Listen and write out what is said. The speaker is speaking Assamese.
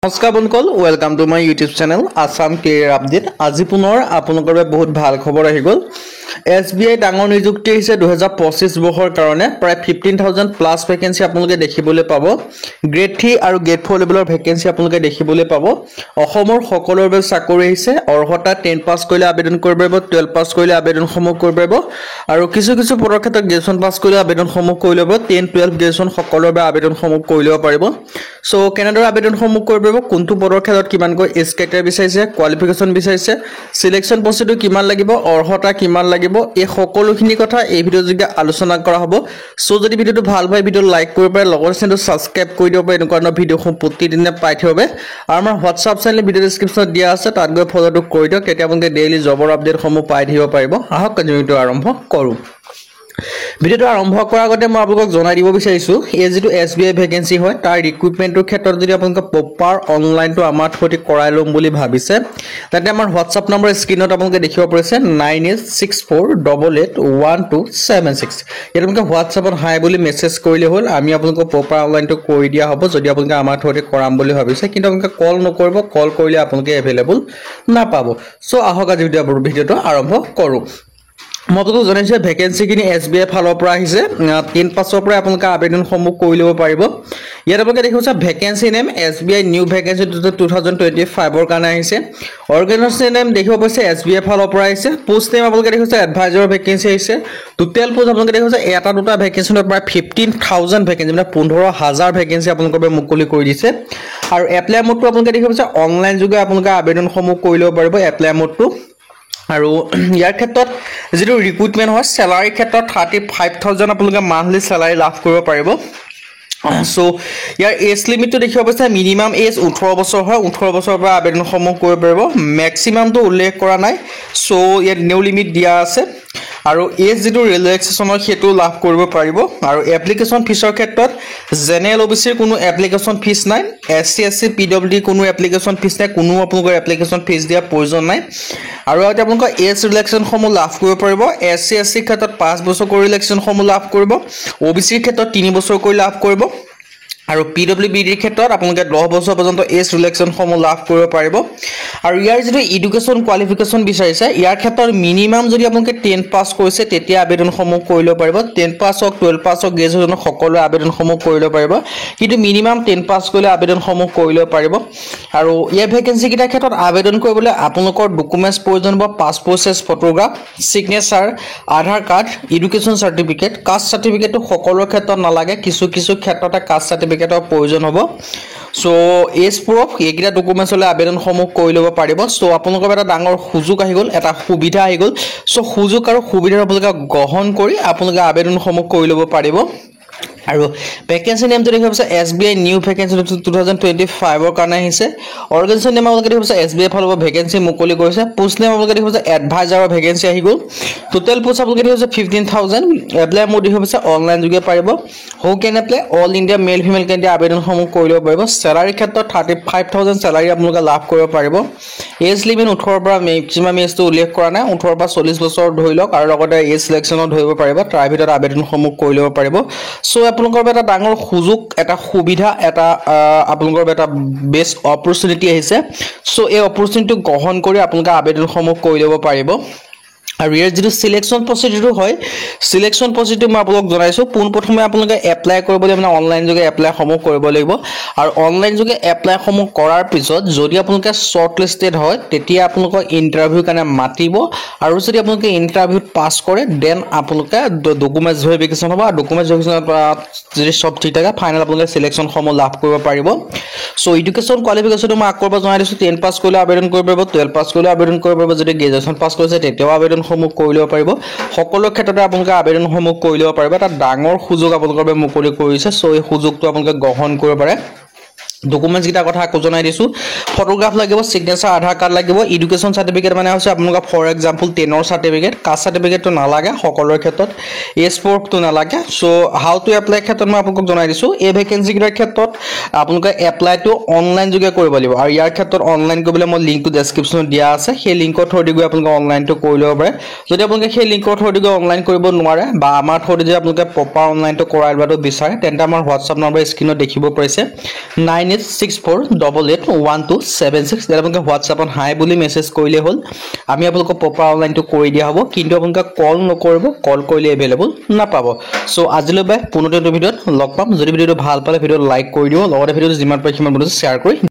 নমস্কাৰ বন্ধুসকল welcome to my YouTube channel Assam career update আজি পুনৰ আপোনালোকৰ বাবে বহুত ভাল খবৰ আহি গ'ল এছবিআই ডাঙৰ নিযুক্তি হৈছে 2025 বৰ্ষৰ কাৰণে প্ৰায় 15000 প্লাস ভ্যাকেন্সি আপোনালোকে দেখিবলৈ পাব গ্ৰেড 3 আৰু গ্ৰেড 4 লেভেলৰ ভ্যাকেন্সি আপোনালোকে দেখিবলৈ পাব অসমৰ সকলোৰ বাবে চাকৰি আহিছে অৰ্হতা 10 পাস কৰিলে আবেদন কৰিব পাৰিব 12 পাস কৰিলে আবেদনসমূহ কৰিব পাৰিব আৰু কিছু পদৰ ক্ষেত্ৰত গ্ৰেজুৱেচন পাস কৰিলে আবেদনসমূহ কৰি ল'ব 10 12 গ্ৰেজুৱেচন সকলোৰ বাবে আবেদনসমূহ কৰি ল'ব পাৰিব সো কেনেদৰে আবেদনসমূহ কৰিব কোনটো পদৰ ক্ষেত্ৰত কিমানকৈ এজ ক্ৰাইটেৰিয়া বিচাৰিছে কোৱালিফিকেশন বিচাৰিছে সিলেকশন প্ৰসিডিউৰ কিমান লাগিব অৰ্হতা কিমান লাগিব এই সকলোখিনি কথা এই ভিডিঅ যোগে আলোচনা কৰা হ'ব সো যদি ভিডিঅটো ভাল পায় ভিডিঅ লাইক কৰিব পাৰে লগৰ চেনেলটো সাবস্ক্ৰাইব কৰি দিব পাৰে এনেকুৱা ভিডিঅ প্ৰতিদিনে পাই থাকিব আৰু আমাৰ WhatsApp চেনেল ভিডিঅ ডেসক্ৰিপচনত দিয়া আছে তাত গৈ ফলোটো কৰি দিয়ক তেতিয়া আপোনালোকে ডেইলি জবৰ আপডেটসমূহ পাই থাকিব পাৰিব আহক ভিডিঅটো আৰম্ভ কৰো ভিডিঅটো আৰম্ভ কৰাৰ আগতে মই আপোনালোকক জনাই দিব বিচাৰিছো এই যেটো এছবিআই ভ্যাকেন্সি হয় তাৰ ৰিক্ৰুটমেন্টৰ ক্ষেত্ৰত যদি আপোনালোকে প্ৰপাৰ অনলাইনটো আমাৰ থতি কৰাই লম বুলি ভাবিছে তাতে আমাৰ WhatsApp নম্বৰ স্ক্ৰিনত আপোনালোকে দেখিব পাৰিছে 9864881276 ইয়াত আপোনালোকে WhatsAppত হাই বুলি মেছেজ কৰিলে হ'ল আমি আপোনালোকক প্ৰপাৰ অনলাইনটো কৰি দিয়া হ'ব যদি আপোনালোকে আমাৰ থতি কৰাম বুলি ভাবিছে কিন্তু আপোনালোকে কল নকৰিব কল কৰিলে আপোনালোকে এভেইলেবল নাপাব সো আহক আজি ভিডিঅটো আৰম্ভ কৰো মতটো জনাইছে ভ্যাকেন্সি কিনি এছবিআই ফালৰ পৰা আহিছে 3 পাছৰ পৰা আপোনালোকে আবেদনসমূহ কৰি ল'ব পাৰিব ইয়াত আপোনালোকে দেখিছে vacancy name SBI new vacancy 2025 ৰ কাৰণে আহিছে অৰ্গানাইজেচন নেম দেখিব পাইছে এছবিআই ফালৰ পৰা আহিছে পোষ্ট নেম আপোনালোকে দেখিছে এডভাইজৰ ভ্যাকেন্সি আহিছে টোটেল পোষ্ট আপোনালোকে দেখিছে এটা দুটা ভ্যাকেন্সি প্ৰায় 15000 ভ্যাকেন্সি মানে 15000 ভ্যাকেন্সি আপোনালোকে মুকলি কৰি দিছে আৰু এপ্লাই মোডটো আপোনালোকে দেখিব পাইছে অনলাইন যোগে আপোনালোকে আবেদনসমূহ কৰি ল'ব পাৰিব এপ্লাই মোডটো আৰু ইয়াৰ ক্ষেত্ৰত যেটো ৰিক্ৰুটমেন্ট হয় স্যালাৰি ক্ষেত্ৰত 35000 আপোনালোকে মান্থলি স্যালাৰি লাভ কৰিব পাৰিব সো ইয়াৰ এজ লিমিটটো দেখিব পাইছে মিনিমাম এজ 18 বছৰ হয় 18 বছৰৰ পৰা আবেদনসমূহ কৰিব পাৰিব ম্যাক্সিমামটো উল্লেখ কৰা নাই সো ইয়াৰ নিউ লিমিট দিয়া আছে আৰু এজ যেটো ৰিলেক্সেশনৰ হেতু লাভ কৰিব পাৰিব আৰু এপ্লিকেশন ফিছৰ ক্ষেত্ৰত জেনেৰেল ওবিসিৰ কোনো এপ্লিকেশন ফিছ নাই এসসি এসসি পিডব্লিউডি কোনো এপ্লিকেশন ফিছ নাই কোনো আপোনালোকৰ এপ্লিকেশন ফিছ দিয়া প্ৰয়োজন নাই আৰু এটা আপোনালোকৰ এজ ৰিলেক্সেশন সমূহ লাভ কৰিব পাৰিব এসসি এসসি ক্ষেত্ৰত 5 বছৰ কৰি ৰিলেক্সেশন সমূহ লাভ কৰিব ওবিসিৰ ক্ষেত্ৰত 3 বছৰ কৰি লাভ কৰিব আৰু পিডব্লিউবিডিৰ ক্ষেত্ৰত আপোনালোকে 10 বছৰ পৰ্যন্ত এজ ৰিলেক্সেশন সমূহ লাভ কৰিব পাৰিব আৰু ইয়াৰ যেটো এডুকেশন কোৱালিফিকেশন বিচাৰিছে ইয়াৰ ক্ষেত্ৰত মিনিমাম যদি আপোনালোকে 10 পাস কৰিছে তেতিয়া আবেদনসমূহ কৰি ল'ব পাৰিব 10 পাস হক 12 পাস হক গ্ৰেজুৱেচন সকলো আবেদনসমূহ কৰি ল'ব পাৰিব কিন্তু মিনিমাম 10 পাস কৰিলে আবেদনসমূহ কৰি ল'ব পাৰিব আৰু এই ভ্যাকেন্সি কিটা ক্ষেত্ৰত আবেদন কৰিবলৈ আপোনালোকৰ ডকুমেন্টছ প্ৰয়োজন হ'ব পাছপোৰ্ট সাইজ ফটোগ্ৰাফ সিগনেচাৰ আধাৰ কাৰ্ড এডুকেশন সাৰ্টিফিকেট কাষ্ট সাৰ্টিফিকেটটো সকলো ক্ষেত্ৰত নালাগে কিছু ক্ষেত্ৰতে কাষ্ট সাৰ্টিফিকেটৰ প্ৰয়োজন হ'ব সো এজ প্ৰুফ এইকিটা ডকুমেন্টছ হলে আবেদনসমূহ কৰি ল'ব পাৰিব সো আপোনালোকৰ এটা ডাঙৰ সুযোগ আহি গ'ল এটা সুবিধা আহি গ'ল সো সুযোগ আৰু সুবিধা আপোনালোকে গ্ৰহণ কৰি আপোনালোকে আবেদনসমূহ কৰি ল'ব পাৰিব আৰু ভ্যাকেন্সি নেমটো দেখিব পাইছে এছবিআই নিউ ভ্যাকেন্সি 2025 ৰ কাৰণে আহিছে অৰ্গানাইজেচন নেম আপোনালোকে দেখিব পাইছে এছবিআই ফালৰ পৰা ভ্যাকেন্সি মুকলি কৰিছে পোষ্ট নেম আপোনালোকে দেখিব পাইছে এডভাইজাৰৰ ভ্যাকেন্সি আহি গ'ল টোটেল পোষ্ট আপোনালোকে দেখিব পাইছে 15000 এপ্লাই মোড দেখিব পাইছে অনলাইন যোগে পাৰিব who can apply all India male female candidate আবেদনসমূহ কৰি ল'ব পাৰিব স্যালাৰি ক্ষেত্ৰত 35000 স্যালাৰি আপোনালোকে লাভ কৰিব পাৰিব এজ লিমিট 18 পৰা ম্যাক্সিমাম এজটো উল্লেখ কৰা নাই 18 পৰা 40 বছৰ ধৰি লওক আৰু লগতে এজ সিলেকশনত ধৰিব পাৰিব তাৰ ভিতৰত আবেদনসমূহ কৰি ল'ব পাৰিব সো আপোনালোকৰ এটা ডাঙৰ সুযোগ এটা সুবিধা এটা আপোনালোকৰ এটা বেষ্ট অপৰচুনিটি আহিছে সো এই অপৰচুনিটি গ্ৰহণ কৰি আপোনালোকে আবেদনসমূহ কৰি ল'ব পাৰিব আৰু ইয়াৰ যেটো সিলেকশন প্ৰসিডিউৰ হয় সিলেকশন প্ৰসিডিউৰ মই আপোনাক জনাইছো পোন প্ৰথমে আপোনালোকে এপ্লাই কৰিবলৈ মানে অনলাইন যোগে এপ্লাই সমূহ কৰিব লাগিব আৰু অনলাইন যোগে এপ্লাই সমূহ কৰাৰ পিছত যদি আপোনালোকে শৰ্ট লিস্টেড হয় তেতিয়া আপোনালোকক ইন্টাৰভিউ কাৰণে মাতিব আৰু যদি আপোনালোকে ইন্টাৰভিউত পাস কৰে দেন আপোনালোকে ডকুমেন্টছ ভেৰিফিকেশন হ'ব আৰু ডকুমেন্টছ ভেৰিফিকেশনৰ পৰা যদি সব ঠিক থাকে ফাইনাল আপোনালোকে সিলেকশন সমূহ লাভ কৰিব পাৰিব সো এডুকেশন কোৱালিফিকেশন মই আকৰবা জনাই দিছো 10 পাস কৰিলে আবেদন কৰিব পাৰিব 12 পাস কৰিলে আবেদন কৰিব পাৰিব যদি গ্ৰেজুৱেচন পাস কৰিছে তেতিয়াও আবেদন সমূহ কৰি ল'ব পাৰিব সকলো ক্ষেত্ৰতে আপোনালোকে আবেদনসমূহ কৰি ল'ব পাৰিব এটা ডাঙৰ সুযোগ আপোনালোকৰ বাবে মুকলি কৰিছে সো এই সুযোগটো আপোনালোকে গ্ৰহণ কৰিব পাৰে ডকুমেন্টছ কিটা কথা জনাই দিছো ফটোগ্ৰাফ লাগিব সিগনেচাৰ আধাৰ কাৰ্ড লাগিব এডুকেশন সাৰ্টিফিকেট মানে হৈছে আপোনালোকৰ ফৰ এক্সাম্পল 10 ৰ সাৰ্টিফিকেট কাষ্ট সাৰ্টিফিকেটটো নালাগে সকলোৰ ক্ষেত্ৰত এজ প্ৰুফটো নালাগে সো হাউ টু এপ্লাই ক্ষেত্ৰত মই আপোনাক জনাই দিছো এই ভ্যাকেন্সি কিটাৰ ক্ষেত্ৰত আপোনালোকে এপ্লাইটো অনলাইন যোগে কৰিব লাগিব আৰু ইয়াৰ ক্ষেত্ৰত অনলাইন কৰিবলৈ মই লিংকটো ডেসক্ৰিপচনত দিয়া আছে সেই লিংকৰ থ্ৰুদি গৈ আপোনালোকে অনলাইনটো কৰি ল'ব পাৰে যদি আপোনালোকে সেই লিংকৰ থ্ৰুদি গৈ অনলাইন কৰিব নোৱাৰে বা আমাৰ থ্ৰুদি যদি আপোনালোকে প্ৰপাৰ অনলাইনটো কৰাই লবাটো বিচাৰে তেন্তে আমাৰ WhatsApp নম্বৰ স্ক্ৰিনত দেখিব পাৰিছে 9 9864881276 আপোনালোকে হোৱাটছআপত হাই বুলি মেছেজ কৰিলে হ'ল আমি আপোনালোকক প্ৰপাৰ অনলাইনটো কৰি দিয়া হ'ব কিন্তু আপোনালোকে কল নকৰিব কল কৰিলে এভেইলেবল নাপাব সো আজিলৈ বাই পুনৰ এটা ভিডিঅ'ত লগ পাম যদি ভিডিঅ'টো ভাল পালে ভিডিঅ'টো লাইক কৰি দিও লগতে ভিডিঅ'টো যিমান পাৰে সিমান বন্ধু শ্বেয়াৰ কৰি